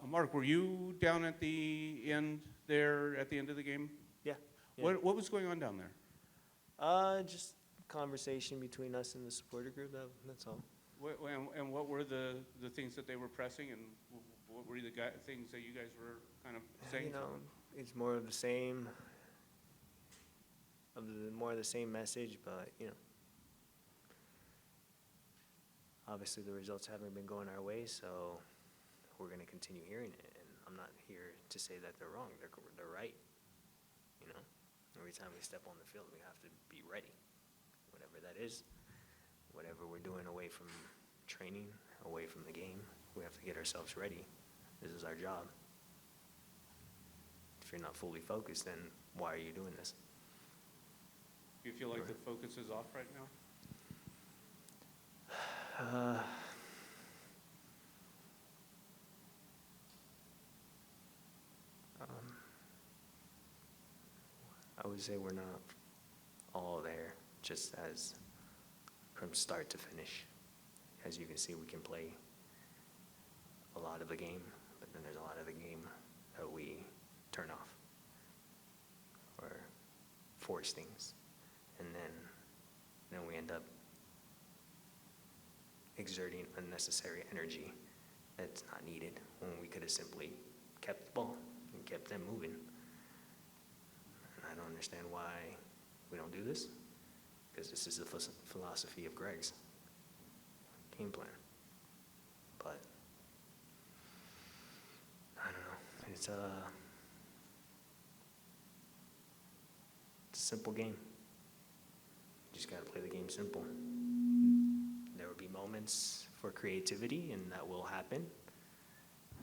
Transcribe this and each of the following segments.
Mark, were you down at the end there at the end of the game? Yeah. Yeah. What was going on down there? Just conversation between us and the supporter group. That's all. And what were the things that they were pressing, and what were the things that you guys were kind of saying? You know, it's more of the same. More of the same message, but you know, obviously the results haven't been going our way, so we're going to continue hearing it. And I'm not here to say that they're wrong. They're right. You know, every time we step on the field, we have to be ready, whatever that is, whatever we're doing away from training, away from the game. We have to get ourselves ready. This is our job. If you're not fully focused, then why are you doing this? Do you feel like the focus is off right now? I would say we're not all there, just as from start to finish. As you can see, we can play a lot of the game, but then there's a lot of the game that we turn off or force things. And then we end up exerting unnecessary energy that's not needed when we could have simply kept the ball and kept them moving. And I don't understand why we don't do this, because this is the philosophy of Greg's game plan. But I don't know. It's a simple game. You just got to play the game simple. There will be moments for creativity, and that will happen.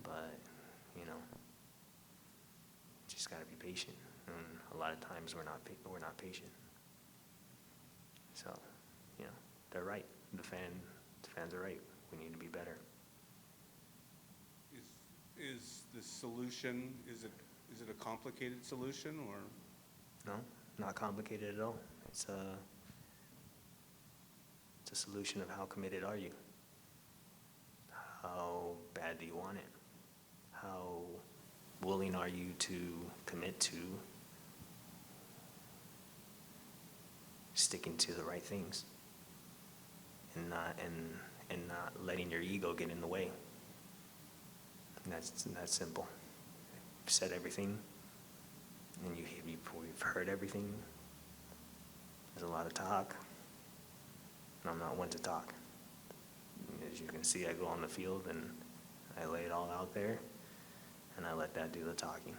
But, you know, just got to be patient. And a lot of times we're not patient. So, you know, they're right. The fans are right. We need to be better. Is the solution, is it a complicated solution, or? No, not complicated at all. It's a solution of how committed are you? How bad do you want it? How willing are you to commit to sticking to the right things and not letting your ego get in the way? And that's simple. You've said everything, and we've heard everything. There's a lot of talk, and I'm not one to talk. As you can see, I go on the field and I lay it all out there, and I let that do the talking.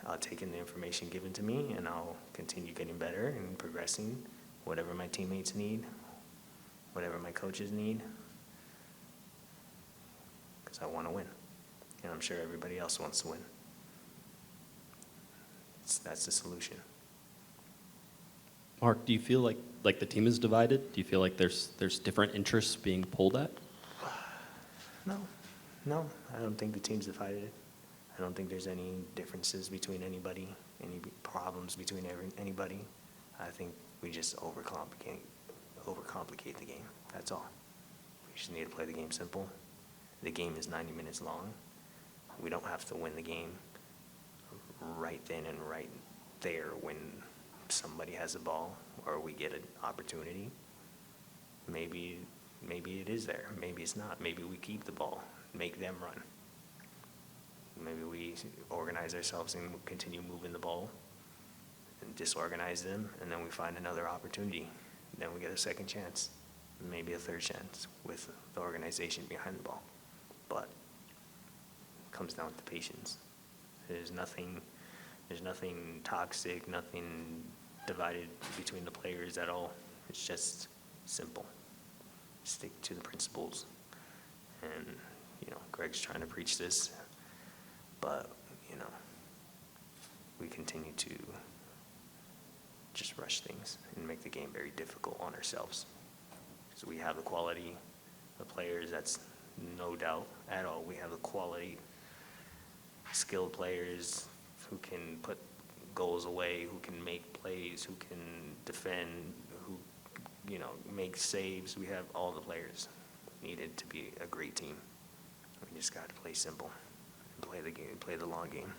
I'll take in the information given to me, and I'll continue getting better and progressing, whatever my teammates need, whatever my coaches need, because I want to win, and I'm sure everybody else wants to win. That's the solution. Mark, do you feel like the team is divided? Do you feel like there's different interests being pulled at? No, I don't think the team's divided. I don't think there's any differences between anybody, any problems between anybody. I think we just overcomplicate the game. That's all. We just need to play the game simple. The game is 90 minutes long. We don't have to win the game right then and right there when somebody has a ball or we get an opportunity. Maybe it is there. Maybe it's not. Maybe we keep the ball, make them run. Maybe we organize ourselves and continue moving the ball and disorganize them, and then we find another opportunity. Then we get a second chance, maybe a third chance with the organization behind the ball. But it comes down to patience. There's nothing toxic, nothing divided between the players at all. It's just simple. Stick to the principles. And, you know, Greg's trying to preach this, but, you know, we continue to just rush things and make the game very difficult on ourselves. Because we have the quality of players, that's no doubt at all. We have the quality, skilled players who can put goals away, who can make plays, who can defend, who, you know, make saves. We have all the players. needed to be a great team. We just got to play simple and play the game, play the long game.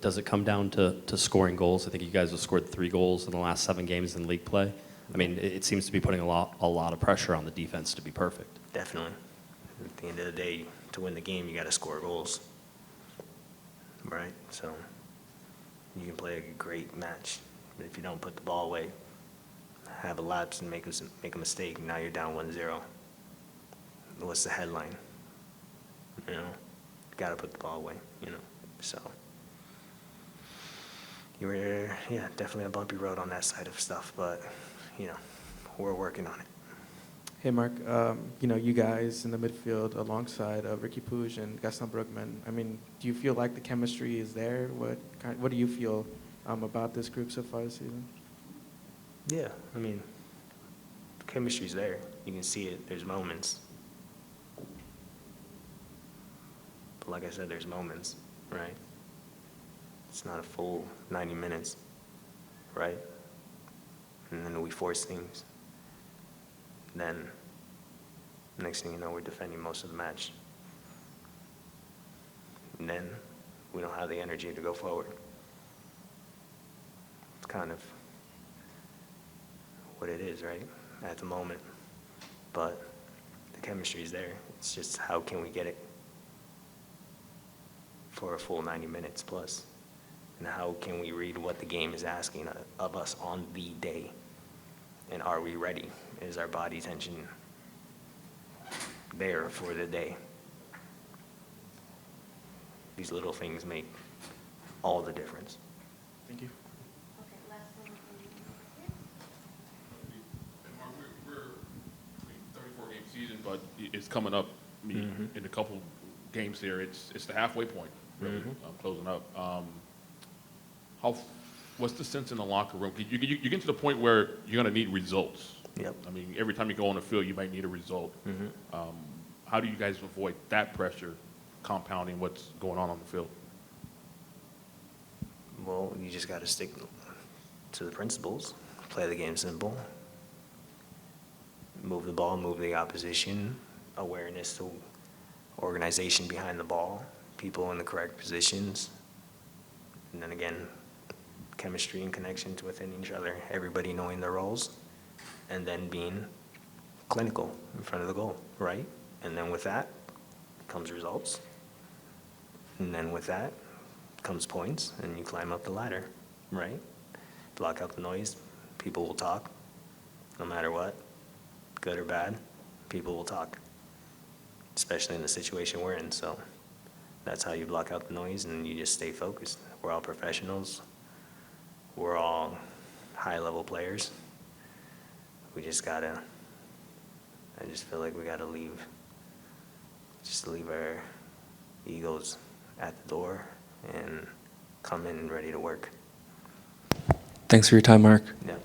Does it come down to scoring goals? I think you guys have scored 3 goals in the last 7 games in league play. I mean, it seems to be putting a lot of pressure on the defense to be perfect. Definitely. At the end of the day, to win the game, you got to score goals. Right? So you can play a great match, but if you don't put the ball away, have a lapse and make a mistake, now you're down 1-0. What's the headline? You know, got to put the ball away, you know. So you were, yeah, definitely a bumpy road on that side of stuff, but, you know, we're working on it. Hey, Mark, you know, you guys in the midfield alongside Ricky Puig and Gaston Brookman, I mean, do you feel like the chemistry is there? What do you feel about this group so far this season? Yeah, I mean, the chemistry's there. You can see it. There's moments. But like I said, there's moments, right? It's not a full 90 minutes, right? And then we force things. Then, next thing you know, we're defending most of the match. And then, we don't have the energy to go forward. It's kind of what it is, right, at the moment. But the chemistry is there. It's just how can we get it for a full 90 minutes plus? And how can we read what the game is asking of us on the day? And are we ready? Is our body tension there for the day? These little things make all the difference. Thank you. Okay, last one from you. And Mark, we're 34-game season, but it's coming up. I mean, in a couple games here, it's the halfway point, really, closing up. What's the sense in the locker room? You get to the point where you're going to need results. Yep. I mean, every time you go on the field, you might need a result. How do you guys avoid that pressure compounding what's going on the field? Well, you just got to stick to the principles. Play the game simple. Move the ball, move the opposition. Awareness to organization behind the ball. People in the correct positions. And then again, chemistry and connection within each other. Everybody knowing their roles. And then being clinical in front of the goal, right? And then with that comes results. And then with that comes points, and you climb up the ladder, right? Block out the noise. People will talk, no matter what, good or bad. People will talk, especially in the situation we're in. So that's how you block out the noise, and you just stay focused. We're all professionals. We're all high-level players. We just gotta, I just feel like we gotta leave our egos at the door and come in ready to work. Thanks for your time, Mark. Yeah.